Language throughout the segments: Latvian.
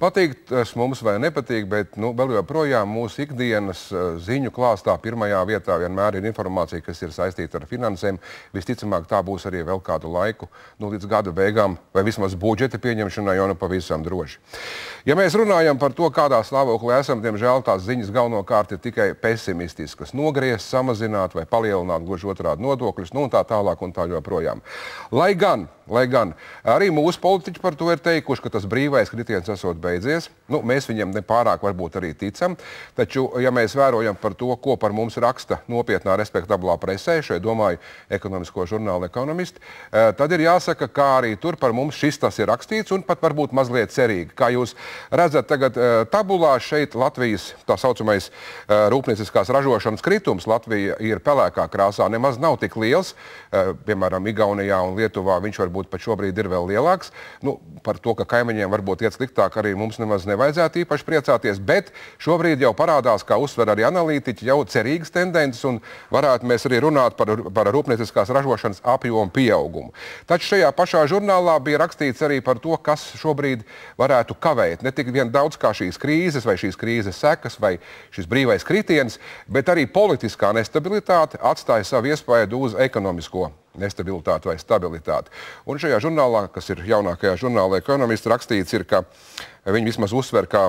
Patīk tas mums vai nepatīk, bet vēl joprojām mūsu ikdienas ziņu klāstā pirmajā vietā vienmēr ir informācija, kas ir saistīta ar finansēm. Visticamāk, tā būs arī vēl kādu laiku, līdz gada beigām, vai vismaz budžeta pieņemšanai, jau pavisam droši. Ja mēs runājam par to, kādā stāvoklī esam, diemžēl tās ziņas galvenokārt ir tikai pesimistiskas. Nogriezt, samazināt vai palielināt gluži otrādi nodokļus, un tā tālāk un tā joprojām. Lai gan arī mūsu politiķi par to ir teikuši, ka tas brīvais kritiens esot beidzies. Mēs viņam nepārāk varbūt arī ticam, taču, ja mēs vērojam par to, ko par mums raksta nopietnā respektablā presē, šeit domāju ekonomisko žurnālu Ekonomisti, tad ir jāsaka, kā arī tur par mums šis tas ir rakstīts un pat varbūt mazliet cerīgi. Kā jūs redzat tagad tabulā, šeit Latvijas tā saucamais rūpnieciskās ražošanas kritums Latvija ir pelēkā krāsā, nemaz nav tik liels. Piemēram, Igaunijā un Lietuvā viņš varbūt pat šobrīd ir vēl lielāks. Par to, ka kaimiņiem varbūt iet sliktāk, arī mums nemaz nevajadzētu īpaši priecāties, bet šobrīd jau parādās, kā uzsver arī analītiķi, jau cerīgas tendences un varētu mēs arī runāt par rūpnieciskās ražošanas apjomu pieaugumu. Taču šajā pašā žurnālā bija rakstīts arī par to, kas šobrīd varētu kavēt. Ne tik vien daudz kā šīs krīzes vai šīs krīzes sekas vai šis brīvais kritiens, bet arī politiskā nestabilitāte atstāja savu iespaidu uz ekonomisko nestabilitāti vai stabilitāti. Un šajā žurnālā, kas ir jaunākajā žurnālā Ekonomisti, rakstīts ir, ka viņi vismaz uzsver, kā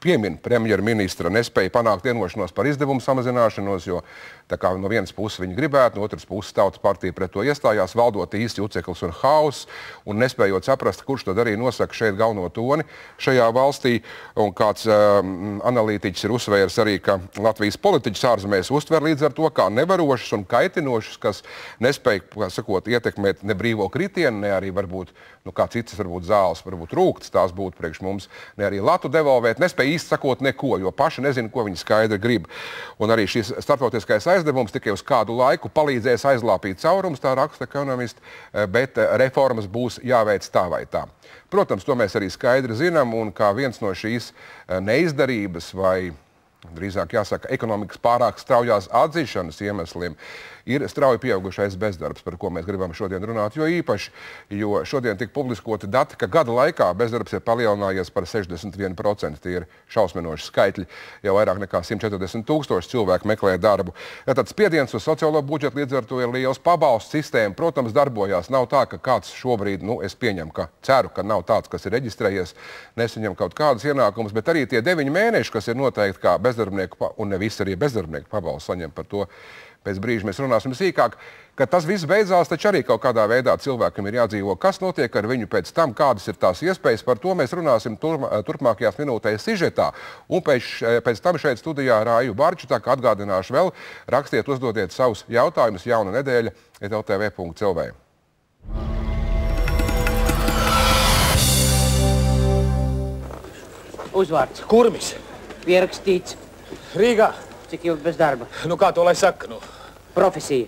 piemin premjerministra nespēja panākt vienošanos par izdevumu samazināšanos, jo tā kā no vienas puses viņi gribētu, no otras puses Tautas partija pret to iestājās, valdot īsts juceklis un hauss, un nespējot saprast, kurš tad arī nosaka šeit galveno toni šajā valstī. Un kāds analītiķis ir uzsvērs arī, ka Latvijas politiķis ārzemēs uztver līdz ar to kā nevarošus un kaitinošus, kas nespēja, kā sakot, ietekmēt ne brīvo kritienu, ne arī varbūt, kā citas varbūt zāles, varbūt rūktas, tās būtu priekš mums, ne arī latu devalvēt, nespēja īsti sakot neko, jo paši nezina, ko viņi skaidri grib. Un arī šis starptautiskais aizdevums tikai uz kādu laiku palīdzēs aizlāpīt caurums, tā raksta Ekonomisti, bet reformas būs jāveic tā vai tā. Protams, to mēs arī skaidri zinām, un kā viens no šīs neizdarības vai drīzāk jāsaka, ekonomikas pārāk straujās atzīšanas iemesliem ir strauji pieaugušais bezdarbs, par ko mēs gribam šodien runāt, jo īpaši, jo šodien tika publiskoti dati, ka gada laikā bezdarbs ir palielinājies par 61%. Tie ir šausminoši skaitļi, jau vairāk nekā 140 000 cilvēku meklē darbu. Tad spiediens uz sociālo budžetu līdz ar to ir liels. Pabalstu sistēma, protams, darbojās. Nav tā, ka kāds šobrīd, es pieņemu, ka ceru, ka nav tāds, kas ir reģistrējies, nesaņem kaut kādus ienākumus, bet arī tie 9 mēneši, kas ir noteikti kā bezdarbnieku, un ne visi arī bezdarbnieku pabalstu saņem, par to pēc brīža mēs runāsim sīkāk, ka tas viss beidzās, taču arī kaut kādā veidā cilvēkam ir jādzīvo. Kas notiek ar viņu pēc tam, kādas ir tās iespējas, par to mēs runāsim turpmākajās minūtēs sižetā. Un pēc tam šeit studijā Rāju Barču, tā kā atgādināšu vēl, rakstiet, uzdodiet savus jautājumus, jauna nedēļa, ltv.lv. Uzvārds. Kurmis. Pierakstīts. Rīgā. Cik ilgi bez darba? Kā to lai saka? Profesija.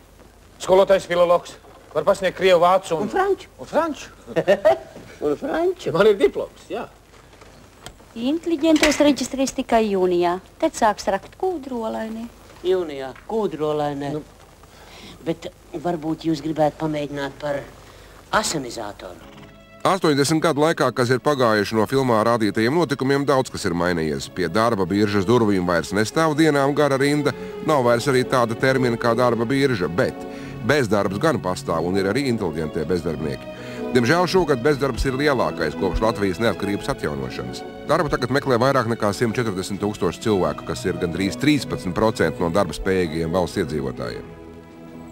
Skolotājs filologs. Var pasniegt krievu, vācu Un franču. Un franču. Un franču. Man ir diploms, jā. Inteliģentos reģistrēs tikai jūnijā. Tad sāks rakt kūdrolainē. Jūnijā. Kūdrolainē. Bet varbūt jūs gribētu pamēģināt par asanizātoru. 80 gadu laikā, kas ir pagājuši no filmā rādītajiem notikumiem, daudz kas ir mainījies. Pie darba biržas durvīm vairs nestāv dienām gara rinda, nav vairs arī tāda termina kā darba birža, bet bezdarbs gan pastāv un ir arī inteliģentie bezdarbnieki. Diemžēl šogad bezdarbs ir lielākais kopš Latvijas neatkarības atjaunošanas. Darbu tagad meklē vairāk nekā 140 000 cilvēku, kas ir gandrīz 13% no darba spējīgajiem valsts iedzīvotājiem.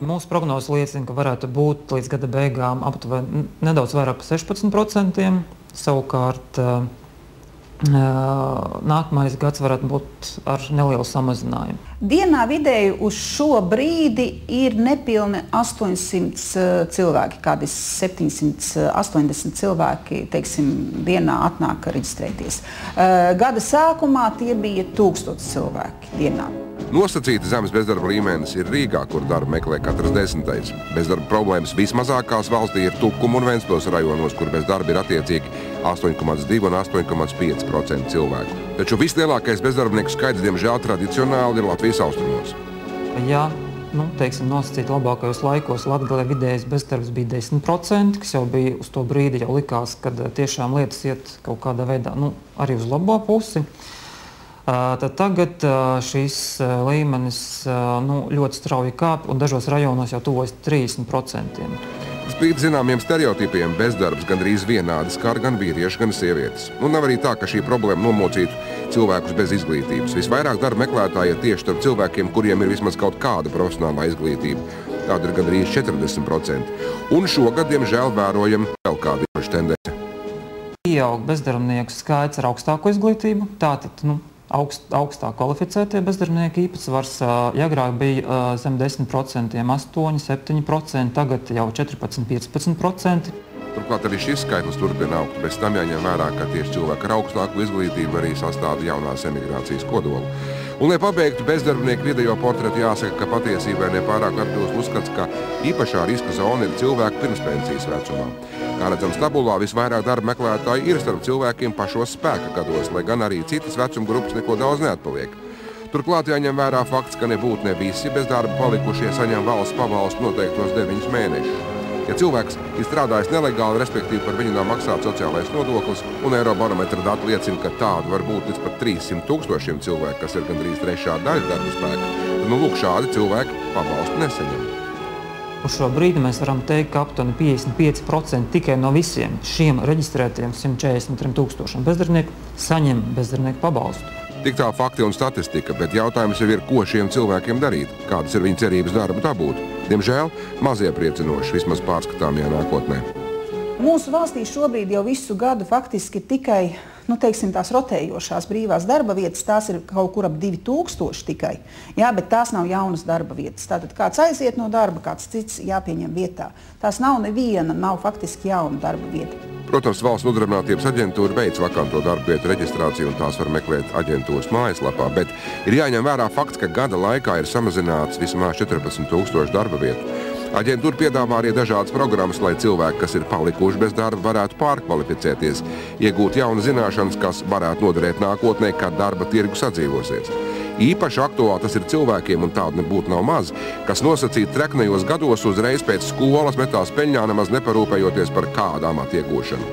Mūsu prognozes liecina, ka varētu būt līdz gada beigām aptuveni nedaudz vairāk par 16%. Savukārt nākamais gads varētu būt ar nelielu samazinājumu. Dienā vidēji uz šo brīdi ir nepilni 800 cilvēki, kādi 780 cilvēki, teiksim, dienā atnāk reģistrēties. Gada sākumā tie bija 1000 cilvēki dienā. Nosacīti zemes bezdarba līmenis ir Rīgā, kur darbu meklē katrs 10. Bezdarba problēmas vismazākās valstī ir Tukuma un Ventspils rajonos, kur bez darba ir attiecīgi 8,2 un 8,5% cilvēku. Taču vislielākais bezdarbnieku skaits, diemžēl, tradicionāli ir Latvijas austrumos. Ja teiksim, nosacīt labākajos laikos Latgalē vidējais bezdarbs bija 10%, kas jau bija uz to brīdi jau likās, kad tiešām lietas iet kaut kādā veidā arī uz labo pusi. Tad tagad šis līmenis ļoti strauji kāp un dažos rajonos jau tuvojas 30%. Spīd zināmiem stereotipiem bezdarbs gandrīz vienādi skar gan vīrieši, gan sievietes. Un nav arī tā, ka šī problēma nomocītu cilvēkus bez izglītības. Visvairāk darba meklētāji ir tieši starp cilvēkiem, kuriem ir vismaz kaut kāda profesionālā izglītība. Tāda ir gandrīz 40%. Un šogad, diemžēl, vērojam vēl kādu īpašu tendenci. Pieaug bezdarbnieku skaits ar augstāko izglītību, tātad augstāk kvalificētie bezdarbnieki īpatsvars, ja agrāk bija zem 10%, 8, 7%, tagad jau 14–15%. Turklāt arī šis skaitlis turpina augt, bez tam jāņem vērā, ka tieši cilvēki ar augstāku izglītību arī sastāda jaunās emigrācijas kodolu. Un, lai pabeigtu bezdarbnieku vidējo portretu, jāsaka, ka patiesībā nepārāk atbilst uzskats, ka īpašā riska zona ir cilvēku pirmspensijas vecumā. Kā redzams tabulā, visvairāk darba meklētāji ir starp cilvēkiem pašos spēka gados, lai gan arī citas vecuma grupas neko daudz neatpaliek. Turklāt jāņem vērā fakts, ka nebūtu ne visi bez darba palikušie saņem valsts pabalstu noteiktos 9 mēnešus. Ja cilvēks ir strādājis nelegāli, respektīvi par viņu nav maksāts sociālais nodoklis, un Eirobarometra dati liecina, ka tādu var būt līdz pat 300 000 cilvēku, kas ir gandrīz trešā daļa darba spēka, tad lūk, šādi cilvēki pabalstu nesaņem. Uz šo brīdi mēs varam teikt, ka aptuveni 55% tikai no visiem šiem reģistrētiem 143 000 bezdarbnieku saņem bezdarbnieku pabalstu. Tik tā fakti un statistika, bet jautājums jau ir, ko šiem cilvēkiem darīt, kādas ir viņu cerības darbu dabūt. Diemžēl maz iepriecinoši, vismaz pārskatāmajā nākotnē. Mūsu valstī šobrīd jau visu gadu faktiski tikai tās rotējošās brīvās darba vietas, tās ir kaut kur ap 2000 tikai. Jā, bet tās nav jaunas darba vietas. Tātad kāds aiziet no darba, kāds cits jāpieņem vietā. Tās nav faktiski jauna darba vieta. Protams, Valsts nodarbinātības aģentūra veic vakanto darba vietu reģistrāciju un tās var meklēt aģentūras mājaslapā, bet ir jāņem vērā fakts, ka gada laikā ir samazināts vismaz 14 000 darba vietu. Aģentūra piedāvā arī dažādas programmas, lai cilvēki, kas ir palikuši bez darba, varētu pārkvalificēties, iegūt jaunas zināšanas, kas varētu noderēt nākotnē, kad darba tirgus atdzīvosies. Īpaši aktuāli tas ir cilvēkiem, un tādu nebūtu nav maz, kas nosacīti treknajos gados uzreiz pēc skolas metās peļņā, nemaz neparūpējoties par kādu amatu iegūšanu.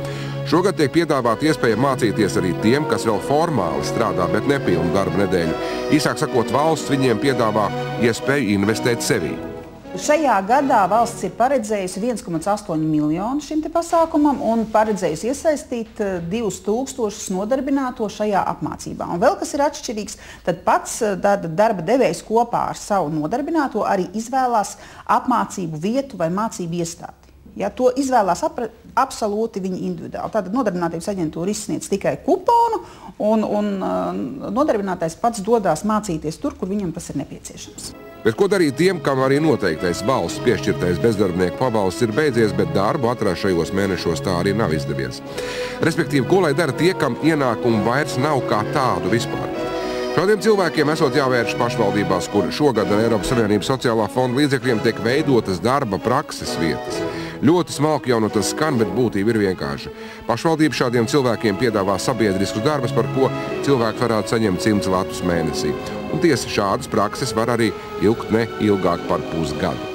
Šogad tiek piedāvāta iespēja mācīties arī tiem, kas vēl formāli strādā, bet nepilnu darba nedēļu. Īsāk sakot, valsts viņiem piedāvā iespēju investēt sevī. Šajā gadā valsts ir paredzējusi 1,8 miljonu šim te pasākumam un paredzējusi iesaistīt 2000 nodarbināto šajā apmācībā. Un vēl kas ir atšķirīgs, tad pats darba devējs kopā ar savu nodarbināto arī izvēlās apmācību vietu vai mācību iestādi. Ja, to izvēlās absolūti viņi individuāli. Tātad nodarbinātības aģentūra izsniedz tikai kuponu un nodarbinātais pats dodās mācīties tur, kur viņam tas ir nepieciešams. Bet ko darīt tiem, kam arī noteiktais valsts piešķirtais bezdarbnieku pabalsts ir beidzies, bet darbu atrast šajos mēnešos tā arī nav izdevies? Respektīvi, ko lai dara tie, kam ienākumu vairs nav kā tādu vispār? Šādiem cilvēkiem esot jāvērš pašvaldībās, kur šogad ar Eiropas Savienības sociālā fonda līdzekļiem tiek veidotas darba prakses vietas. Ļoti smalki jau no tas skan, bet būtība ir vienkārša. Pašvaldība šādiem cilvēkiem piedāvā sabiedriskus darbus, par ko cilvēki varētu saņemt 100 latus mēnesī. Un tiesa šādas prakses var arī ilgt ne ilgāk par pusgadu.